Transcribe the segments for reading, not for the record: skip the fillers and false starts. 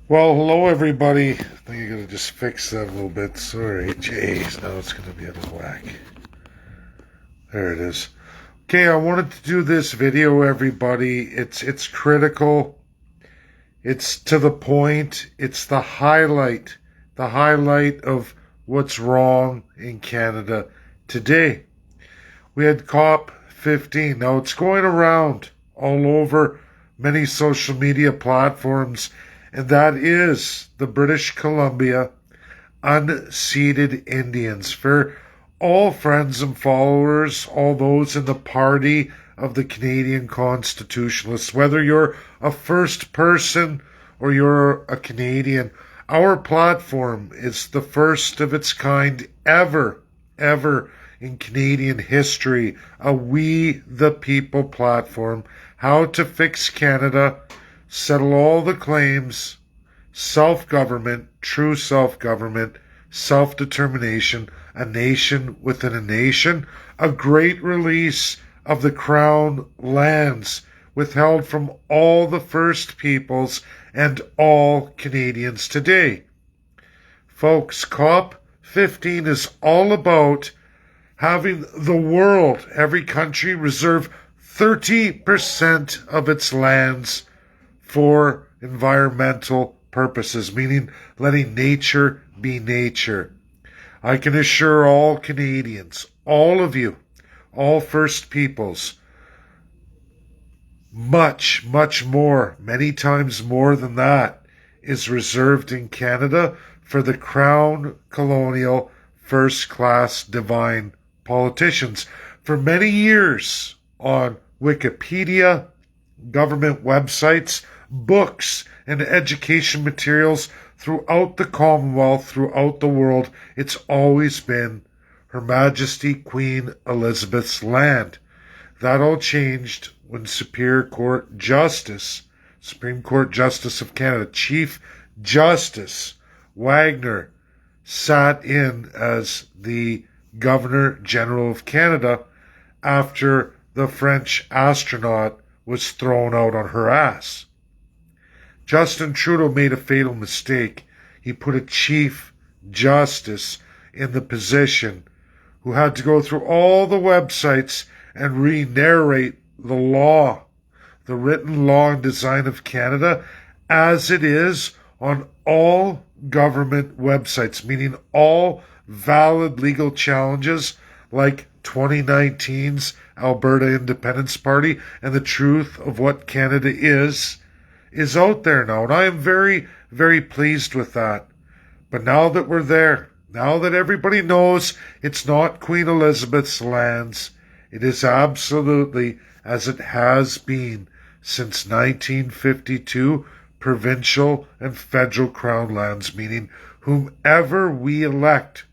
Well, hello everybody. I think I gotta just fix that a little bit. Sorry, jeez, now it's gonna be out of whack. There it is. Okay, I wanted to do this video, everybody. It's critical. It's to the point. It's the highlight of what's wrong in Canada today. We had COP 15. Now it's going around all over many social media platforms, and that is the British Columbia unceded Indians. For all friends and followers, all those in the party of the Canadian Constitutionalists, whether you're a first person or you're a Canadian, our platform is the first of its kind ever in Canadian history. A We the People platform. How to fix Canada, settle all the claims, self-government, true self-government, self-determination, a nation within a nation, a great release of the crown lands withheld from all the First Peoples and all Canadians today. Folks, COP 15 is all about having the world, every country, reserve 30% of its lands for environmental purposes, meaning letting nature be nature. I can assure all Canadians, all of you, all First Peoples, much more, many times more than that, is reserved in Canada for the Crown Colonial First Class Divine politicians. For many years on Wikipedia, government websites, books, and education materials throughout the Commonwealth, throughout the world, it's always been Her Majesty Queen Elizabeth's land. That all changed when Supreme Court Justice of Canada, Chief Justice Wagner, sat in as the Governor General of Canada after the French astronaut was thrown out on her ass. Justin Trudeau made a fatal mistake. He put a Chief Justice in the position who had to go through all the websites and re-narrate the law, the written law and design of Canada, as it is on all government websites, meaning all valid legal challenges like 2019's Alberta Independence Party and the truth of what Canada is out there now. And I am very pleased with that. But now that we're there, now that everybody knows it's not Queen Elizabeth's lands, it is absolutely, as it has been since 1952, provincial and federal crown lands, meaning whomever we elect,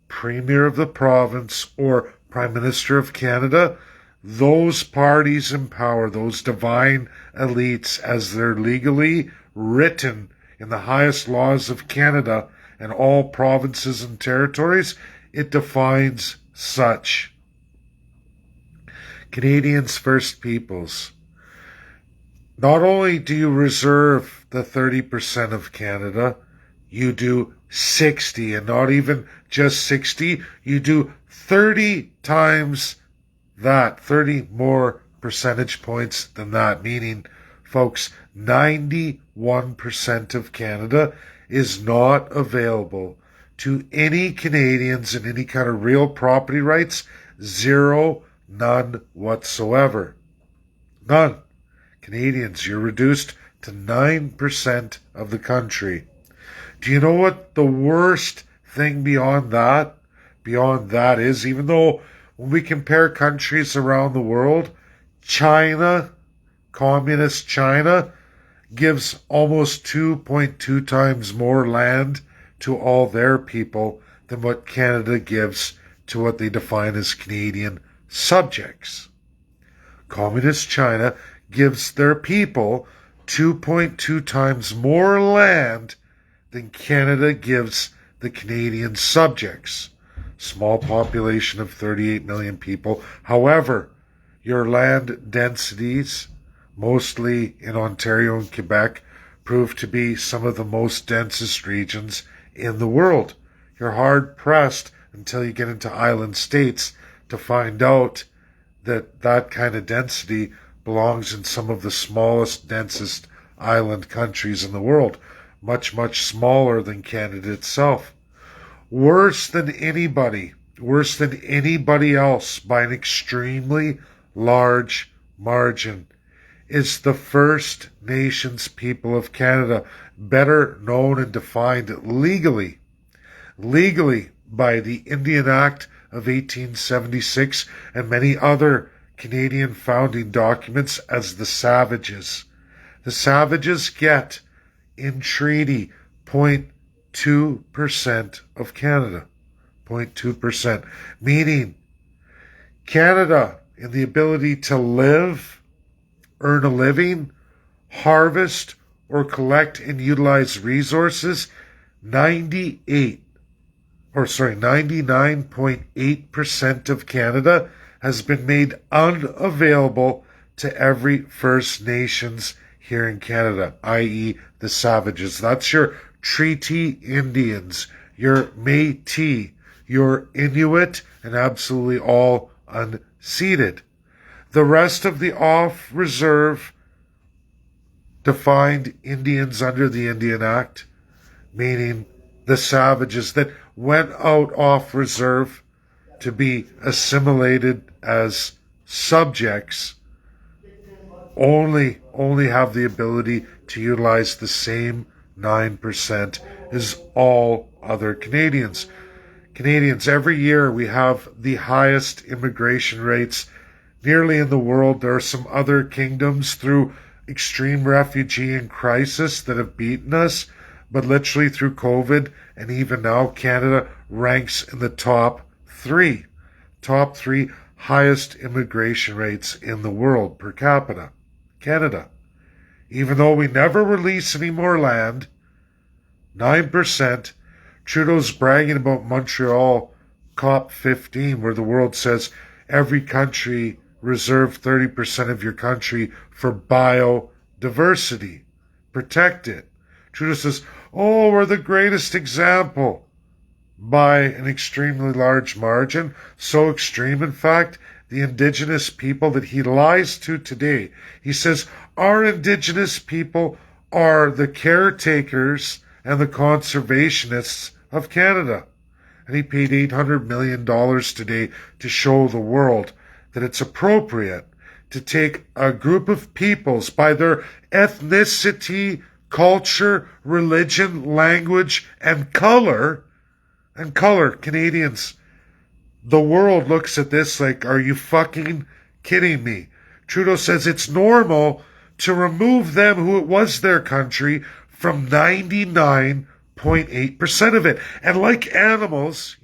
Premier of the province or Prime Minister of Canada, those parties in power, those divine elites, as they're legally written in the highest laws of Canada and all provinces and territories, it defines such. Canadians First Peoples. Not only do you reserve the 30% of Canada, you do 60, and not even just 60, you do 30 times that, 30 more percentage points than that, meaning, folks, 91% of Canada is not available to any Canadians in any kind of real property rights. Zero, none whatsoever. None. Canadians, you're reduced to 9% of the country. Do you know what the worst thing beyond that is? Even though when we compare countries around the world, China, communist China, gives almost 2.2 times more land to all their people than what Canada gives to what they define as Canadian subjects. Communist China gives their people 2.2 times more land than Canada gives the Canadian subjects. Small population of 38 million people. However, your land densities, mostly in Ontario and Quebec, prove to be some of the most densest regions in the world. You're hard pressed until you get into island states to find out that that kind of density belongs in some of the smallest, densest island countries in the world, much, much smaller than Canada itself. Worse than anybody else by an extremely large margin, is the First Nations people of Canada, better known and defined legally by the Indian Act of 1876 and many other Canadian founding documents as the Savages. The Savages get, in treaty, 0.2% of Canada. 0.2%. Meaning, Canada, in the ability to live, earn a living, harvest, or collect and utilize resources, 99.8% of Canada has been made unavailable to every First Nations here in Canada, i.e. the Savages. That's your Treaty Indians, your Métis, your Inuit, and absolutely all unceded. The rest of the off-reserve defined Indians under the Indian Act, meaning the Savages that went out off reserve to be assimilated as subjects, only have the ability to utilize the same 9% as all other Canadians. Every year we have the highest immigration rates nearly in the world. There are some other kingdoms through extreme refugee and crisis that have beaten us, but literally through COVID and even now, Canada ranks in the top three highest immigration rates in the world per capita. Canada. Even though we never release any more land, 9%, Trudeau's bragging about Montreal COP15, where the world says every country reserve 30% of your country for biodiversity. Protect it. Trudeau says, oh, we're the greatest example by an extremely large margin. So extreme, in fact, the Indigenous people that he lies to today. He says, our Indigenous people are the caretakers and the conservationists of Canada. And he paid $800 million today to show the world that it's appropriate to take a group of peoples by their ethnicity, culture, religion, language, and color. Canadians, the world looks at this like, are you fucking kidding me? Trudeau says it's normal to remove them, who it was their country, from 99.8% of it. And like animals,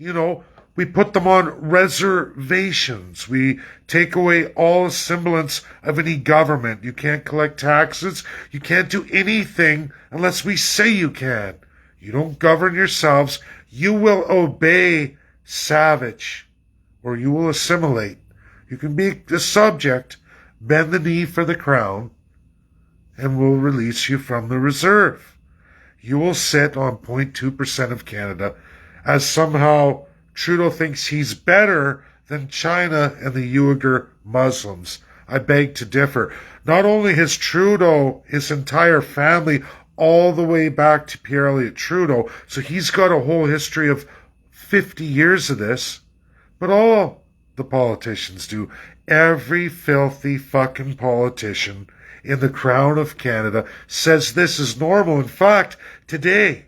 we put them on reservations. We take away all semblance of any government. You can't collect taxes. You can't do anything unless we say you can. You don't govern yourselves. You will obey, savage, or you will assimilate. You can be the subject, bend the knee for the crown, and we'll release you from the reserve. You will sit on 0.2% of Canada as somehow Trudeau thinks he's better than China and the Uyghur Muslims. I beg to differ. Not only has Trudeau, his entire family, all the way back to Pierre Elliott Trudeau, so he's got a whole history of 50 years of this, but all the politicians do. Every filthy fucking politician in the crown of Canada says this is normal. In fact, today,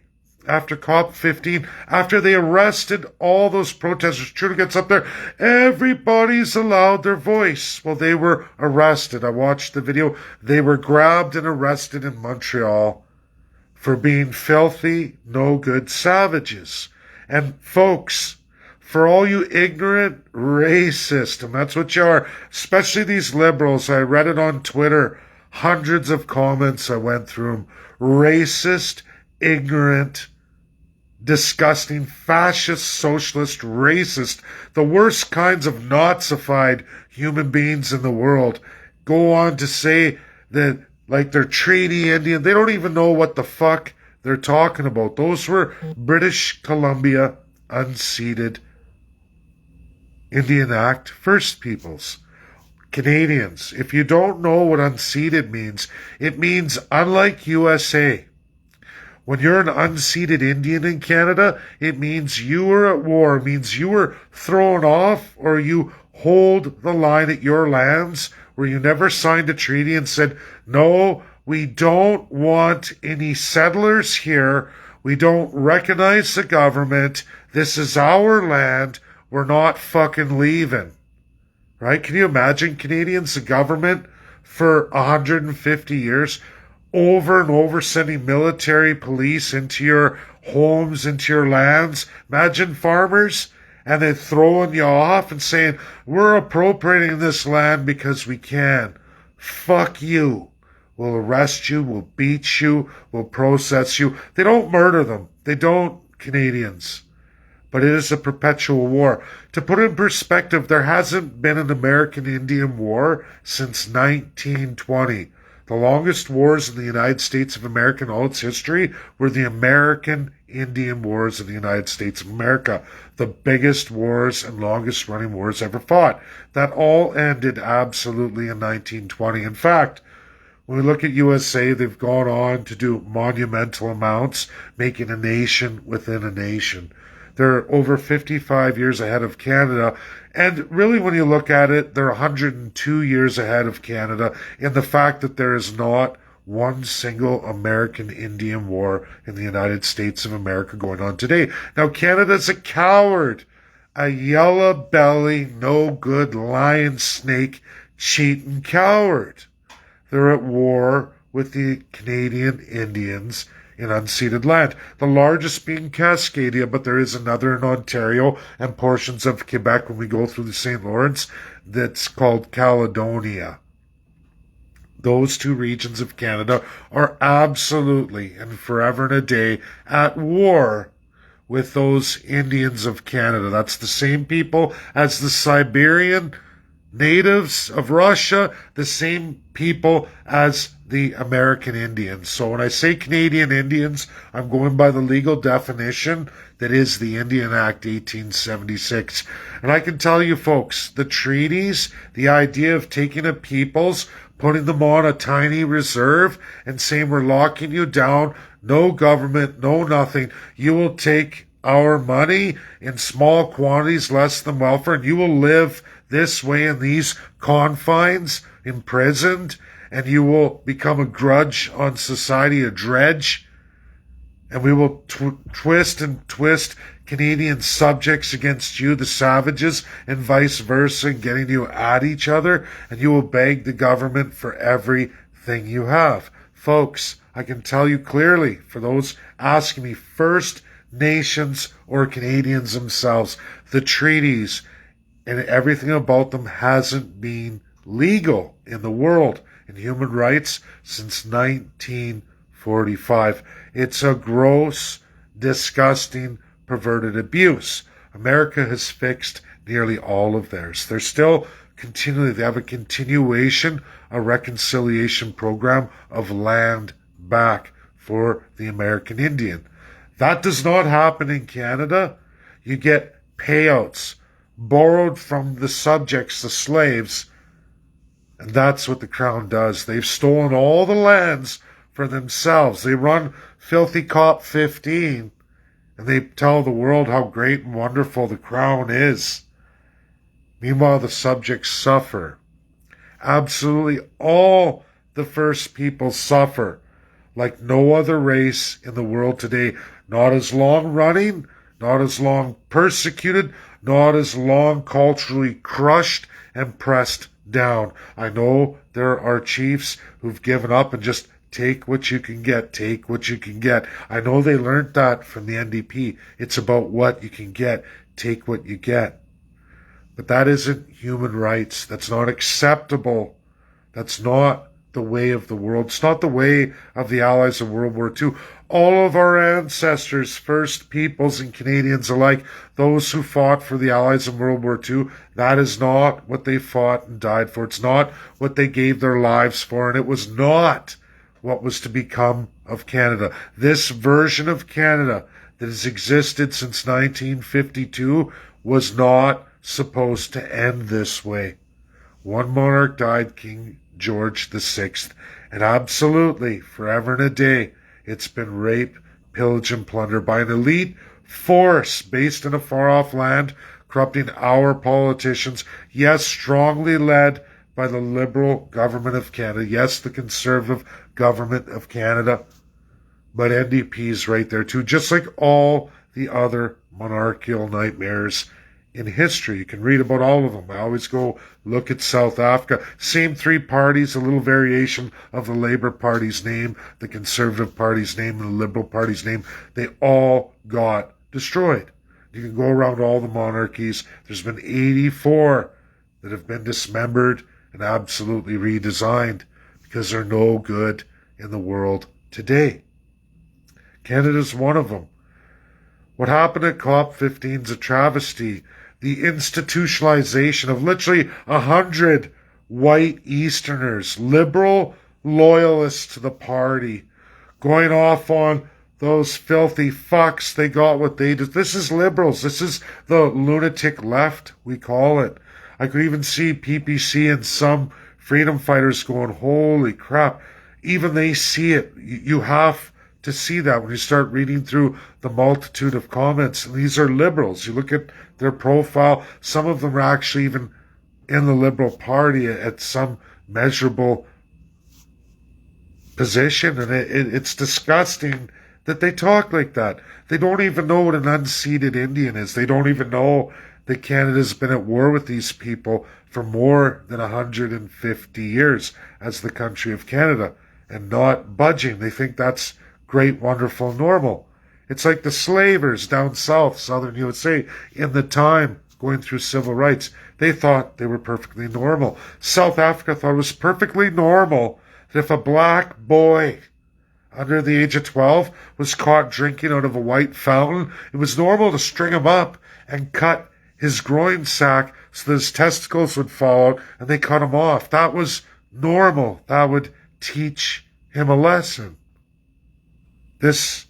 after COP15, after they arrested all those protesters, Trudeau gets up there, everybody's allowed their voice. Well, they were arrested. I watched the video. They were grabbed and arrested in Montreal for being filthy, no good savages. And folks, for all you ignorant, racist, and that's what you are, especially these liberals, I read it on Twitter, hundreds of comments, I went through them, racist, ignorant, disgusting, fascist, socialist, racist, the worst kinds of Nazified human beings in the world, go on to say that like they're Treaty Indian. They don't even know what the fuck they're talking about. Those were British Columbia unceded Indian Act First Peoples. Canadians, if you don't know what unceded means, it means unlike USA. When you're an unceded Indian in Canada, it means you were at war. It means you were thrown off or you hold the line at your lands where you never signed a treaty and said, no, we don't want any settlers here. We don't recognize the government. This is our land. We're not fucking leaving. Right? Can you imagine Canadians, the government, for 150 years, over and over sending military police into your homes, into your lands? Imagine farmers, and then throwing you off and saying, we're appropriating this land because we can. Fuck you. We'll arrest you, we'll beat you, we'll process you. They don't murder them. They don't, Canadians. But it is a perpetual war. To put it in perspective, there hasn't been an American Indian War since 1920. The longest wars in the United States of America in all its history were the American Indian Wars of the United States of America. The biggest wars and longest running wars ever fought. That all ended absolutely in 1920. In fact, when we look at USA, they've gone on to do monumental amounts, making a nation within a nation. They're over 55 years ahead of Canada. And really, when you look at it, they're 102 years ahead of Canada in the fact that there is not one single American Indian War in the United States of America going on today. Now, Canada's a coward, a yellow belly, no good lion snake, cheating coward. They're at war with the Canadian Indians in unceded land, the largest being Cascadia, but there is another in Ontario and portions of Quebec when we go through the St. Lawrence that's called Caledonia. Those two regions of Canada are absolutely and forever and a day at war with those Indians of Canada. That's the same people as the Siberian natives of Russia, the same people as the American Indians. So when I say Canadian Indians, I'm going by the legal definition that is the Indian Act 1876. And I can tell you folks, the treaties, the idea of taking a peoples, putting them on a tiny reserve and saying we're locking you down, no government, no nothing, you will take our money in small quantities, less than welfare, and you will live this way in these confines, imprisoned, and you will become a grudge on society, a dredge, and we will twist and twist Canadian subjects against you, the savages, and vice versa, and getting you at each other, and you will beg the government for everything you have. Folks, I can tell you clearly, for those asking me, First Nations or Canadians themselves, the treaties and everything about them hasn't been legal in the world in human rights since 1945. It's a gross, disgusting, perverted abuse. America has fixed nearly all of theirs. They're still continually, they have a continuation, a reconciliation program of land back for the American Indian. That does not happen in Canada. You get payouts borrowed from the subjects, the slaves, and that's what the Crown does. They've stolen all the lands for themselves. They run Filthy Cop 15, and they tell the world how great and wonderful the Crown is. Meanwhile, the subjects suffer. Absolutely all the First People suffer like no other race in the world today. Not as long running, not as long persecuted, not as long culturally crushed and pressed down. I know there are chiefs who've given up and just take what you can get, take what you can get. I know they learned that from the NDP. It's about what you can get, take what you get. But that isn't human rights. That's not acceptable. That's not the way of the world. It's not the way of the Allies of World War II. All of our ancestors, First Peoples and Canadians alike, those who fought for the Allies in World War II, that is not what they fought and died for. It's not what they gave their lives for, and it was not what was to become of Canada. This version of Canada that has existed since 1952 was not supposed to end this way. One monarch died, King George VI, and absolutely, forever and a day, it's been rape, pillage, and plunder by an elite force based in a far-off land, corrupting our politicians, yes, strongly led by the Liberal government of Canada, yes, the Conservative government of Canada, but NDP's right there too, just like all the other monarchical nightmares in history. You can read about all of them. I always go look at South Africa. Same three parties, a little variation of the Labour Party's name, the Conservative Party's name, and the Liberal Party's name. They all got destroyed. You can go around all the monarchies. There's been 84 that have been dismembered and absolutely redesigned because they're no good in the world today. Canada's one of them. What happened at COP15 is a travesty. The institutionalization of literally 100 white Easterners, liberal loyalists to the party, going off on those filthy fucks. They got what they did. This is liberals. This is the lunatic left, we call it. I could even see PPC and some freedom fighters going, holy crap. Even they see it. You have to see that when you start reading through the multitude of comments. And these are liberals. You look at their profile. Some of them are actually even in the Liberal Party at some measurable position. And it's disgusting that they talk like that. They don't even know what an unceded Indian is. They don't even know that Canada's been at war with these people for more than 150 years as the country of Canada and not budging. They think that's great, wonderful, normal. It's like the slavers down south, southern USA, in the time going through civil rights. They thought they were perfectly normal. South Africa thought it was perfectly normal that if a black boy under the age of 12 was caught drinking out of a white fountain, it was normal to string him up and cut his groin sack so that his testicles would fall out, and they cut him off. That was normal. That would teach him a lesson. This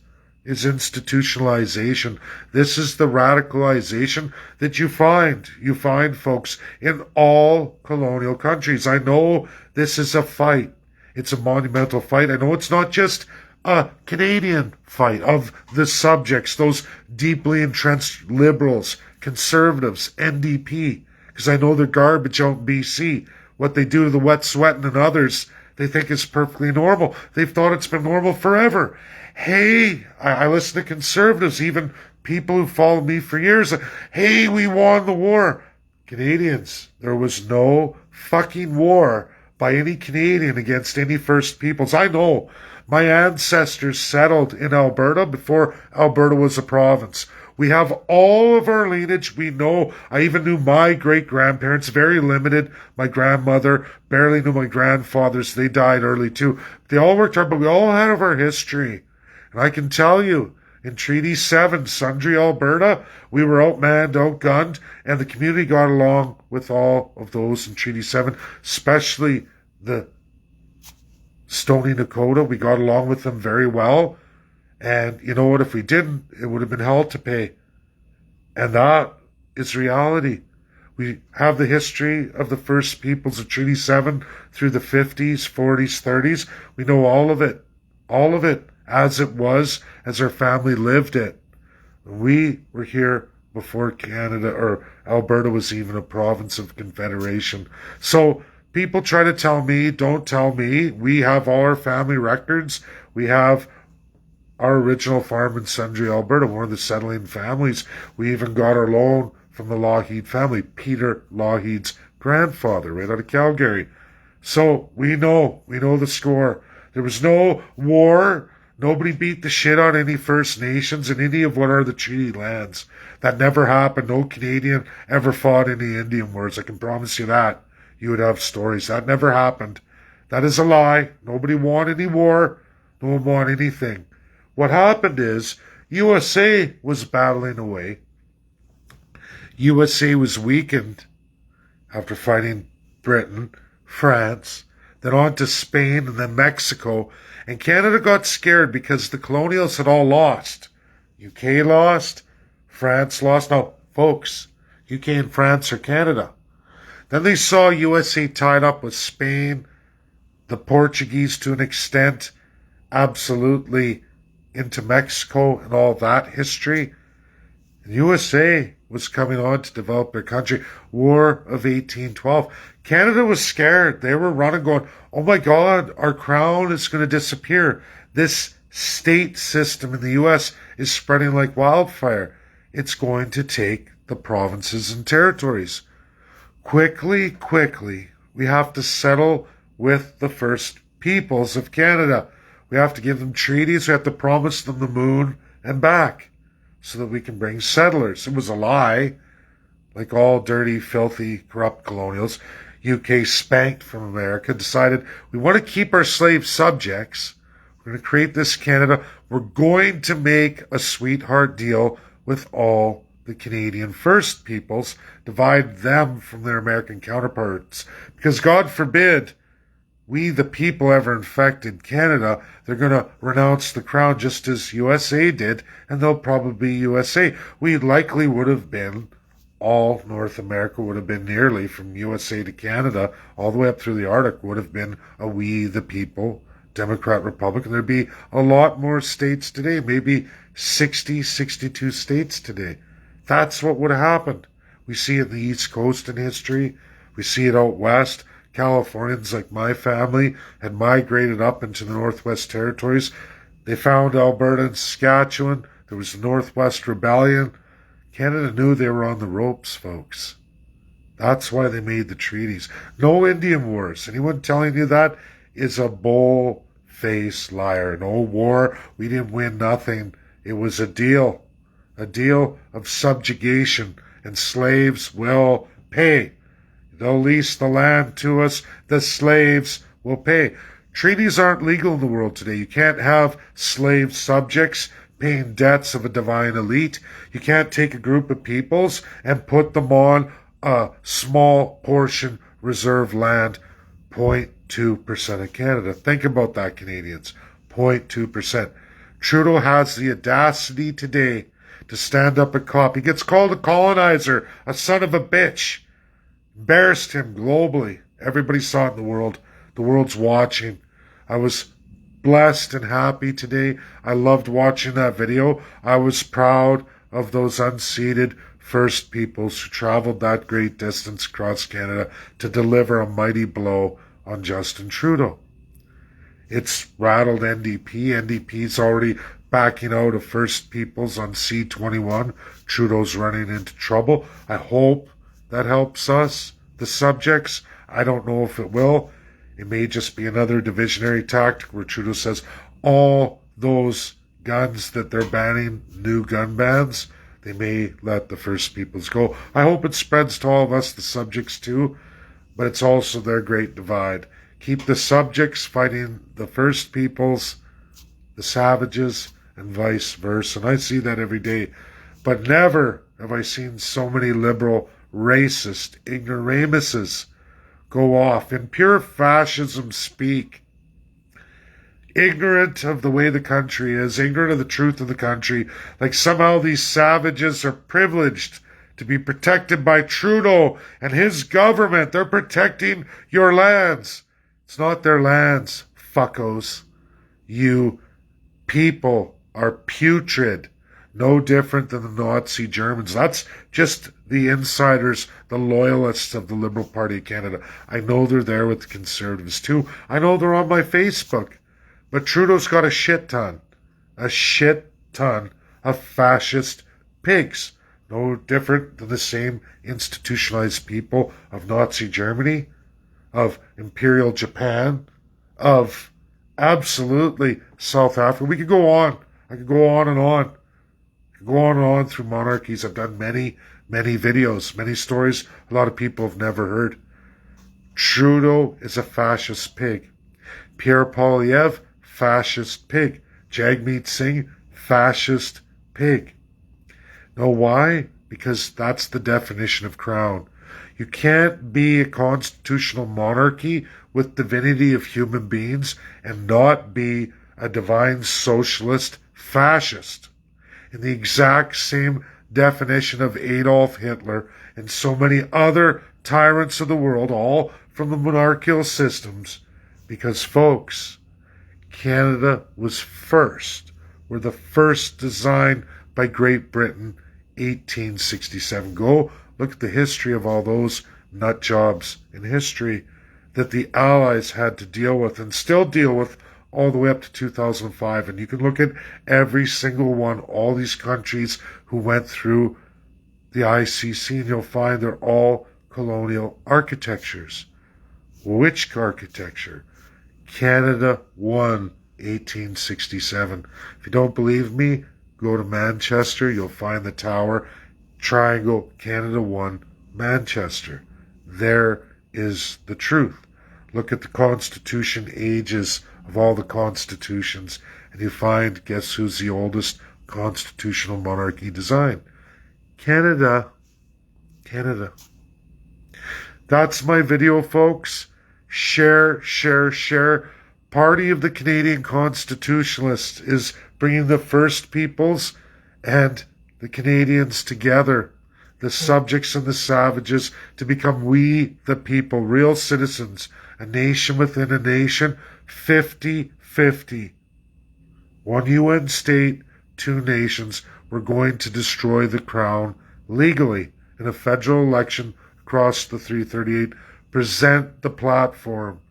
is institutionalization. This is the radicalization that you find. You find, folks, in all colonial countries. I know this is a fight. It's a monumental fight. I know it's not just a Canadian fight of the subjects, those deeply entrenched liberals, conservatives, NDP, because I know they're garbage out in BC. What they do to the wet sweating and others, they think is perfectly normal. They've thought it's been normal forever. Hey, I listen to conservatives, even people who followed me for years. Hey, we won the war. Canadians, there was no fucking war by any Canadian against any First Peoples. I know my ancestors settled in Alberta before Alberta was a province. We have all of our lineage. We know. I even knew my great-grandparents, very limited. My grandmother barely knew my grandfathers. They died early too. They all worked hard, but we all have our history. And I can tell you, in Treaty 7, Sundre, Alberta, we were outmanned, outgunned, and the community got along with all of those in Treaty 7, especially the Stoney Nakoda. We got along with them very well. And you know what? If we didn't, it would have been hell to pay. And that is reality. We have the history of the First Peoples of Treaty 7 through the 50s, 40s, 30s. We know all of it. All of it. As it was, as our family lived it. We were here before Canada or Alberta was even a province of Confederation. So people try to tell me, don't tell me. We have all our family records. We have our original farm in Sundre, Alberta, one of the settling families. We even got our loan from the Lougheed family, Peter Lougheed's grandfather, right out of Calgary. So we know the score. There was no war. Nobody beat the shit out of any First Nations in any of what are the treaty lands. That never happened. No Canadian ever fought any Indian wars. I can promise you that. You would have stories. That never happened. That is a lie. Nobody won any war. No one won anything. What happened is USA was battling away. USA was weakened after fighting Britain, France, then on to Spain, and then Mexico. And Canada got scared because the colonials had all lost. UK lost, France lost. Now, folks, UK and France are Canada. Then they saw USA tied up with Spain, the Portuguese to an extent, absolutely into Mexico and all that history. And USA was coming on to develop their country. War of 1812. Canada was scared. They were running going, oh my God, our crown is going to disappear. This state system in the US is spreading like wildfire. It's going to take the provinces and territories. Quickly, we have to settle with the First Peoples of Canada. We have to give them treaties. We have to promise them the moon and back so that we can bring settlers. It was a lie. Like all dirty, filthy, corrupt colonials, UK spanked from America, decided we want to keep our slave subjects. We're going to create this Canada. We're going to make a sweetheart deal with all the Canadian First Peoples, divide them from their American counterparts. Because God forbid we, the people, ever infected Canada, they're going to renounce the crown just as USA did, and they'll probably be USA. We likely would have been, all North America would have been nearly from USA to Canada, all the way up through the Arctic, would have been a we, the people, Democrat, Republican. There'd be a lot more states today, maybe 60, 62 states today. That's what would have happened. We see it in the East Coast in history. We see it out west. Californians like my family had migrated up into the Northwest Territories. They found Alberta and Saskatchewan. There was the Northwest Rebellion. Canada knew they were on the ropes, folks. That's why they made the treaties. No Indian wars. Anyone telling you that is a bull-faced liar. No war. We didn't win nothing. It was a deal of subjugation, and slaves will pay. They'll lease the land to us. The slaves will pay. Treaties aren't legal in the world today. You can't have slave subjects paying debts of a divine elite. You can't take a group of peoples and put them on a small portion reserve land, 0.2% of Canada. Think about that, Canadians. 0.2%. Trudeau has the audacity today to stand up and cop. He gets called a colonizer, a son of a bitch. Embarrassed him globally. Everybody saw it in the world. The world's watching. I was blessed and happy today. I loved watching that video. I was proud of those unceded First Peoples who traveled that great distance across Canada to deliver a mighty blow on Justin Trudeau. It's rattled NDP. NDP's already backing out of First Peoples on C-21. Trudeau's running into trouble. I hope that helps us, the subjects. I don't know if it will. It may just be another divisionary tactic where Trudeau says all those guns that they're banning, new gun bans, they may let the First Peoples go. I hope it spreads to all of us, the subjects too, but it's also their great divide. Keep the subjects fighting the First Peoples, the savages, and vice versa. And I see that every day. But never have I seen so many liberal, racist ignoramuses go off in pure fascism speak. Ignorant of the way the country is, ignorant of the truth of the country, like somehow these savages are privileged to be protected by Trudeau and his government. They're protecting your lands. It's not their lands, fuckos. You people are putrid. No different than the Nazi Germans. That's just the insiders, the loyalists of the Liberal Party of Canada. I know they're there with the Conservatives too. I know they're on my Facebook. But Trudeau's got a shit ton of fascist pigs. No different than the same institutionalized people of Nazi Germany, of Imperial Japan, of absolutely South Africa. We could go on. I could go on and on. Go on and on through monarchies. I've done many videos, many stories a lot of people have never heard. Trudeau is a fascist pig. Pierre Poilievre, fascist pig. Jagmeet Singh, fascist pig. Know why? Because that's the definition of crown. You can't be a constitutional monarchy with divinity of human beings and not be a divine socialist fascist. In the exact same definition of Adolf Hitler and so many other tyrants of the world, all from the monarchical systems, because folks, Canada was first. We're the first designed by Great Britain, 1867. Go look at the history of all those nut jobs in history that the Allies had to deal with and still deal with all the way up to 2005. And you can look at every single one, all these countries who went through the ICC, and you'll find they're all colonial architectures. Which architecture? Canada won 1867. If you don't believe me, go to Manchester. You'll find the tower. Triangle, Canada won Manchester. There is the truth. Look at the constitution ages of all the constitutions, and you find, guess who's the oldest constitutional monarchy design? Canada. Canada. That's my video, folks. Share, share, share. Party of the Canadian Constitutionalists is bringing the First Peoples and the Canadians together, the subjects and the savages, to become we the people, real citizens, a nation within a nation, 50-50. One UN state, two nations. We're going to destroy the crown legally in a federal election across the 338. Present the platform.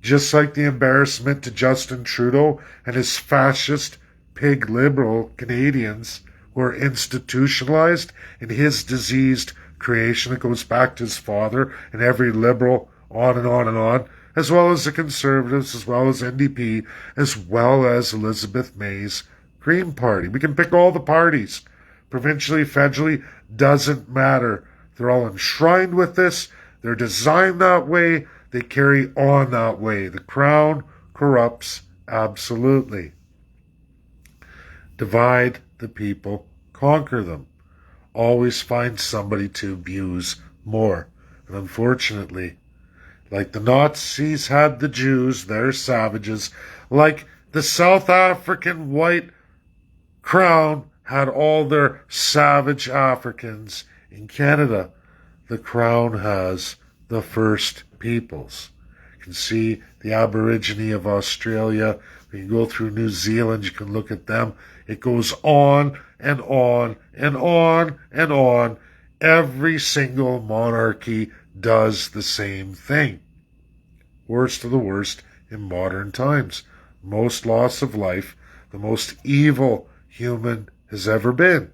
Just like the embarrassment to Justin Trudeau and his fascist, pig liberal Canadians who are institutionalized in his diseased creation that goes back to his father and every liberal, on and on and on, as well as the Conservatives, as well as NDP, as well as Elizabeth May's Green Party. We can pick all the parties. Provincially, federally, doesn't matter. They're all enshrined with this. They're designed that way. They carry on that way. The crown corrupts absolutely. Divide the people, conquer them. Always find somebody to abuse more. And unfortunately, like the Nazis had the Jews, they're savages. Like the South African white crown had all their savage Africans. In Canada, the crown has the First Peoples. You can see the Aborigine of Australia. When you go through New Zealand, you can look at them. It goes on and on and on and on. Every single monarchy does the same thing. Worst of the worst in modern times. Most loss of life. The most evil human has ever been.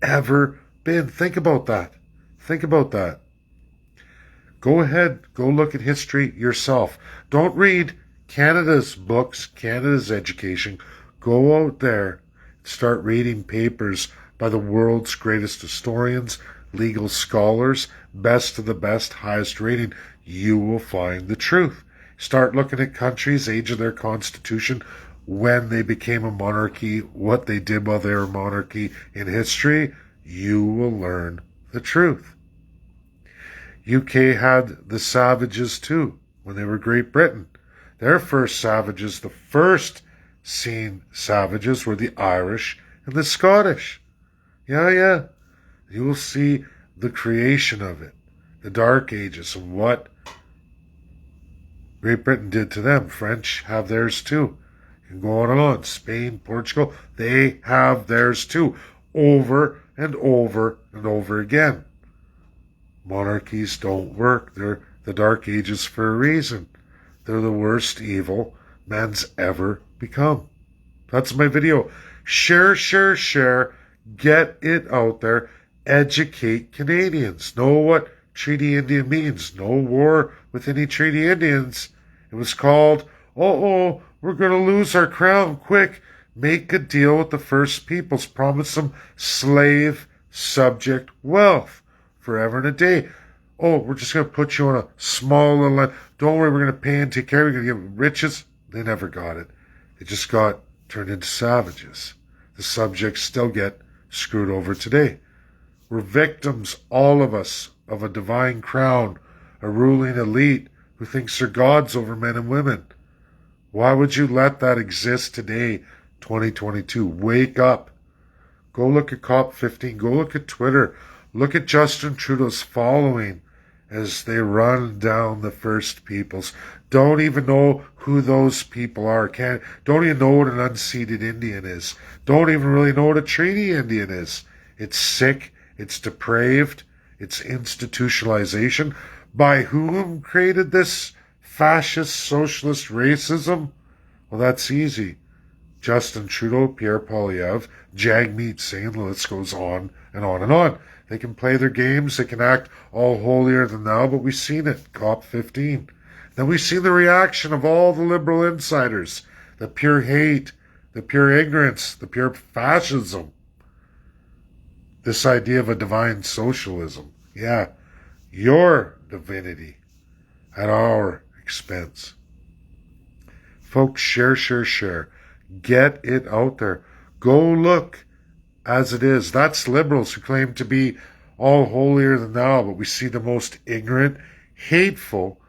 Ever been. Think about that. Think about that. Go ahead, go look at history yourself. Don't read Canada's books, Canada's education. Go out there and start reading papers by the world's greatest historians, legal scholars, best of the best, highest rating. You will find the truth. Start looking at countries, age of their constitution, when they became a monarchy, what they did while they were a monarchy in history. You will learn the truth. UK had the savages too when they were Great Britain. Their first savages, the first seen savages, were the Irish and the Scottish. Yeah. You will see the creation of it, the Dark Ages, and what Great Britain did to them. French have theirs too. You can go on and on. Spain, Portugal, they have theirs too. Over and over and over again. Monarchies don't work. They're the Dark Ages for a reason. They're the worst evil man's ever become. That's my video. Share, share, share. Get it out there. Educate Canadians. Know what Treaty Indian means. No war with any Treaty Indians. It was called, we're going to lose our crown. Quick, make a deal with the First Peoples. Promise them slave subject wealth. Forever and a day. We're just going to put you on a small little land. Don't worry, we're going to pay and take care. We're going to give them riches. They never got it. They just got turned into savages. The subjects still get screwed over today. We're victims, all of us. of a divine crown, a ruling elite who thinks they're gods over men and women. Why would you let that exist today, 2022? Wake up. Go look at COP15. Go look at Twitter. Look at Justin Trudeau's following as they run down the First Peoples. Don't even know who those people are. Don't even know what an unceded Indian is. Don't even really know what a treaty Indian is. It's sick. It's depraved. It's institutionalization. By whom created this fascist, socialist racism? Well, that's easy. Justin Trudeau, Pierre Poilievre, Jagmeet Singh, the list goes on and on and on. They can play their games, they can act all holier than thou, but we've seen it, COP15. Then we've seen the reaction of all the liberal insiders, the pure hate, the pure ignorance, the pure fascism. This idea of a divine socialism. Yeah, your divinity at our expense. Folks, share. Get it out there. Go look as it is. That's liberals who claim to be all holier than thou, but we see the most ignorant, hateful,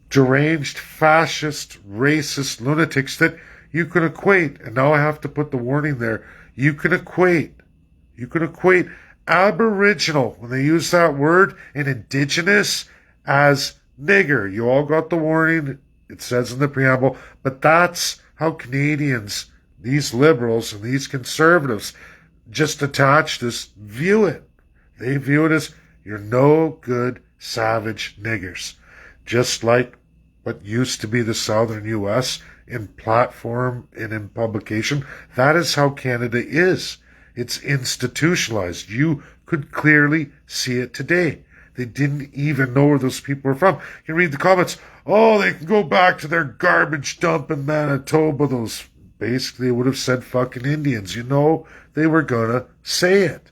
deranged, fascist, racist lunatics that you can equate, and now I have to put the warning there, you can equate Aboriginal, when they use that word, and Indigenous as nigger. You all got the warning, it says in the preamble, but that's how Canadians, these liberals and these conservatives, just attached this, view it. They view it as, you're no good savage niggers. Just like what used to be the southern U.S. in platform and in publication, that is how Canada is. It's institutionalized. You could clearly see it today. They didn't even know where those people were from. You can read the comments. Oh, they can go back to their garbage dump in Manitoba. Those basically would have said fucking Indians. You know, they were gonna say it.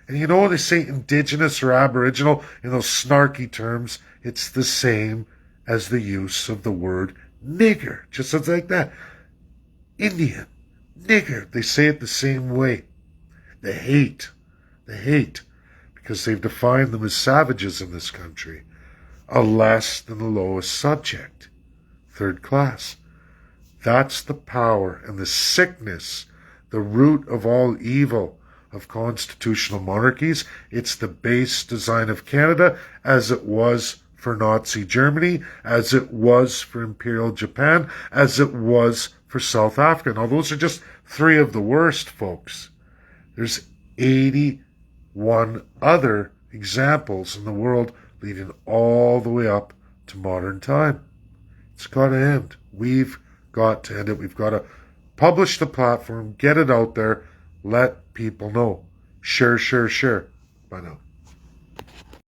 And you know when they say Indigenous or Aboriginal in those snarky terms, it's the same as the use of the word nigger. Just sounds like that. Indian, nigger. They say it the same way. They hate, because they've defined them as savages in this country. A less than the lowest subject. Third class. That's the power and the sickness, the root of all evil of constitutional monarchies. It's the base design of Canada, as it was for Nazi Germany, as it was for Imperial Japan, as it was for South Africa. Now, those are just three of the worst, folks. There's 81 other examples in the world leading all the way up to modern time. It's got to end. We've got to end it. We've got to publish the platform, get it out there, let people know. Share. Bye now.